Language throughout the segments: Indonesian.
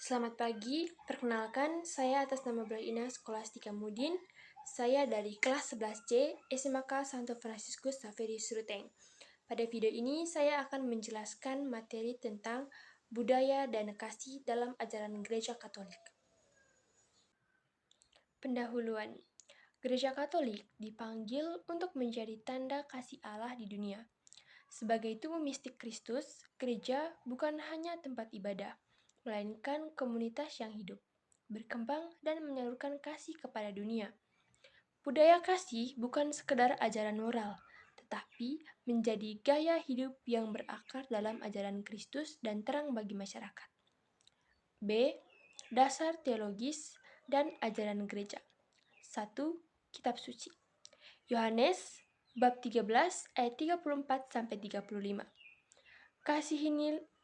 Selamat pagi, perkenalkan saya atas nama Blaina Skolastika Mudin. Saya dari kelas 11C SMK Santo Fransiskus Xaverius Ruteng. Pada video ini saya akan menjelaskan materi tentang budaya dan kasih dalam ajaran Gereja Katolik. Pendahuluan. Gereja Katolik dipanggil untuk menjadi tanda kasih Allah di dunia. Sebagai tubuh mistik Kristus, gereja bukan hanya tempat ibadah, melainkan komunitas yang hidup, berkembang dan menyalurkan kasih kepada dunia. Budaya kasih bukan sekedar ajaran moral, tetapi menjadi gaya hidup yang berakar dalam ajaran Kristus dan terang bagi masyarakat. B. Dasar teologis dan ajaran gereja. 1. Kitab suci. Yohanes bab 13 ayat 34 sampai 35.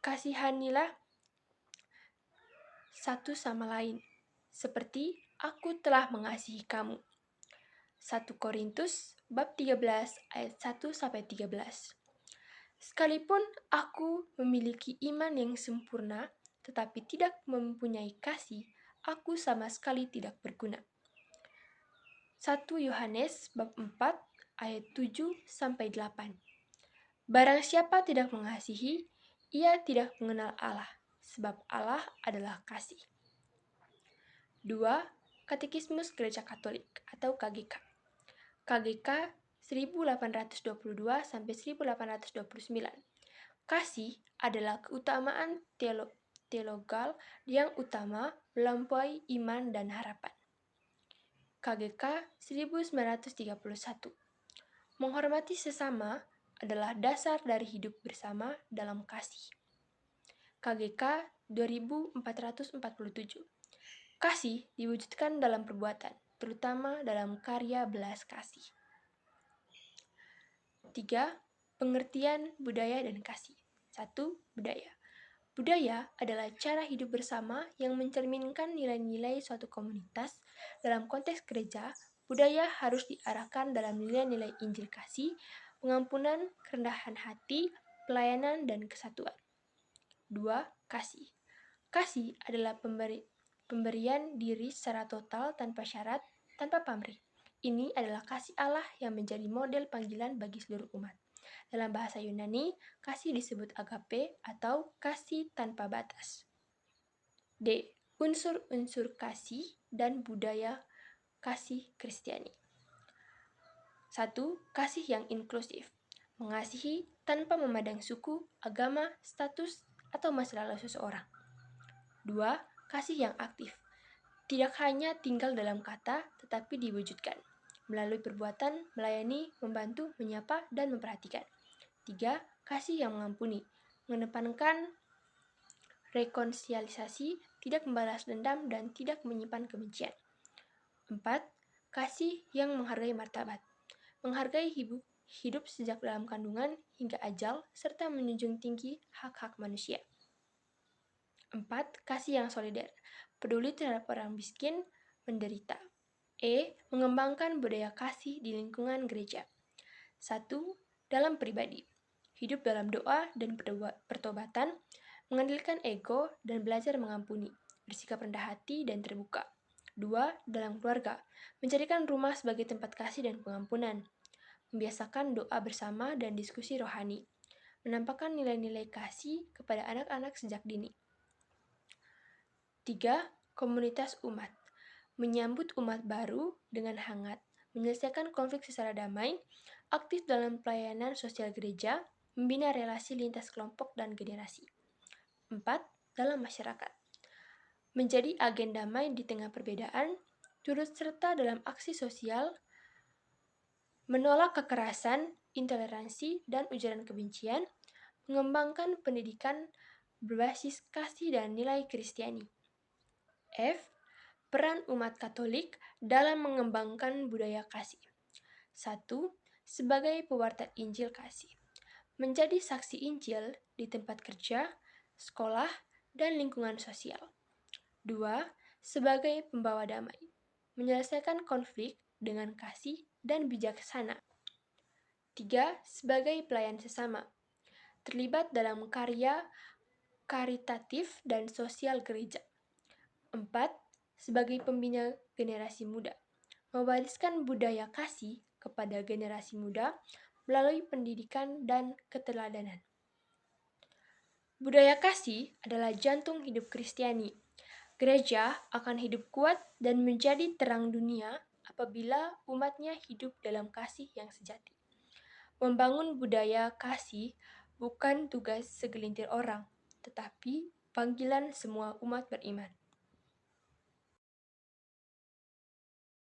Kasihanilah satu sama lain, seperti aku telah mengasihi kamu. 1 Korintus bab 13 ayat 1 sampai 13. Sekalipun aku memiliki iman yang sempurna, tetapi tidak mempunyai kasih, aku sama sekali tidak berguna. 1 Yohanes bab 4 ayat 7 sampai 8. Barang siapa tidak mengasihi, ia tidak mengenal Allah, sebab Allah adalah kasih. 2. Katekismus Gereja Katolik atau KGK. KGK 1822 sampai 1829. Kasih adalah keutamaan teologal yang utama melampaui iman dan harapan. KGK 1931. Menghormati sesama adalah dasar dari hidup bersama dalam kasih. KGK 2447. Kasih diwujudkan dalam perbuatan, terutama dalam karya belas kasih. 3. Pengertian budaya dan kasih. 1. Budaya. Budaya adalah cara hidup bersama yang mencerminkan nilai-nilai suatu komunitas. Dalam konteks gereja, budaya harus diarahkan dalam nilai-nilai Injil kasih, pengampunan, kerendahan hati, pelayanan, dan kesatuan. 2. Kasih. Kasih adalah pemberian diri secara total tanpa syarat, tanpa pamrih. Ini adalah kasih Allah yang menjadi model panggilan bagi seluruh umat. Dalam bahasa Yunani, kasih disebut agape atau kasih tanpa batas. D. Unsur-unsur kasih dan budaya kasih Kristiani. 1. Kasih yang inklusif. Mengasihi tanpa memandang suku, agama, status, atau masa lalu seseorang. 2. Kasih yang aktif. Tidak hanya tinggal dalam kata, tetapi diwujudkan melalui perbuatan, melayani, membantu, menyapa, dan memperhatikan. 3. Kasih yang mengampuni. Mengedepankan rekonsiliasi, tidak membalas dendam, dan tidak menyimpan kebencian. 4. Kasih yang menghargai martabat. Menghargai hidup sejak dalam kandungan hingga ajal, serta menjunjung tinggi hak-hak manusia. 4. Kasih yang solider. Peduli terhadap orang miskin, menderita. Mengembangkan budaya kasih di lingkungan gereja. 1. Dalam pribadi. Hidup dalam doa dan pertobatan, mengandalkan ego dan belajar mengampuni, bersikap rendah hati dan terbuka. 2. Dalam keluarga. Menjadikan rumah sebagai tempat kasih dan pengampunan. Membiasakan doa bersama dan diskusi rohani. Menampakkan nilai-nilai kasih kepada anak-anak sejak dini. 3. Komunitas umat. Menyambut umat baru dengan hangat, menyelesaikan konflik secara damai, aktif dalam pelayanan sosial gereja, membina relasi lintas kelompok dan generasi. 4. Dalam masyarakat. Menjadi agen damai di tengah perbedaan, turut serta dalam aksi sosial, menolak kekerasan, intoleransi, dan ujaran kebencian, mengembangkan pendidikan berbasis kasih dan nilai Kristiani. F. Peran umat Katolik dalam mengembangkan budaya kasih. 1. Sebagai pewarta Injil kasih. Menjadi saksi Injil di tempat kerja, sekolah, dan lingkungan sosial. 2. Sebagai pembawa damai. Menyelesaikan konflik dengan kasih dan bijaksana. 3. Sebagai pelayan sesama. Terlibat dalam karya karitatif dan sosial gereja. 4. Sebagai pembina generasi muda, mewariskan budaya kasih kepada generasi muda melalui pendidikan dan keteladanan. Budaya kasih adalah jantung hidup Kristiani. Gereja akan hidup kuat dan menjadi terang dunia apabila umatnya hidup dalam kasih yang sejati. Membangun budaya kasih bukan tugas segelintir orang, tetapi panggilan semua umat beriman.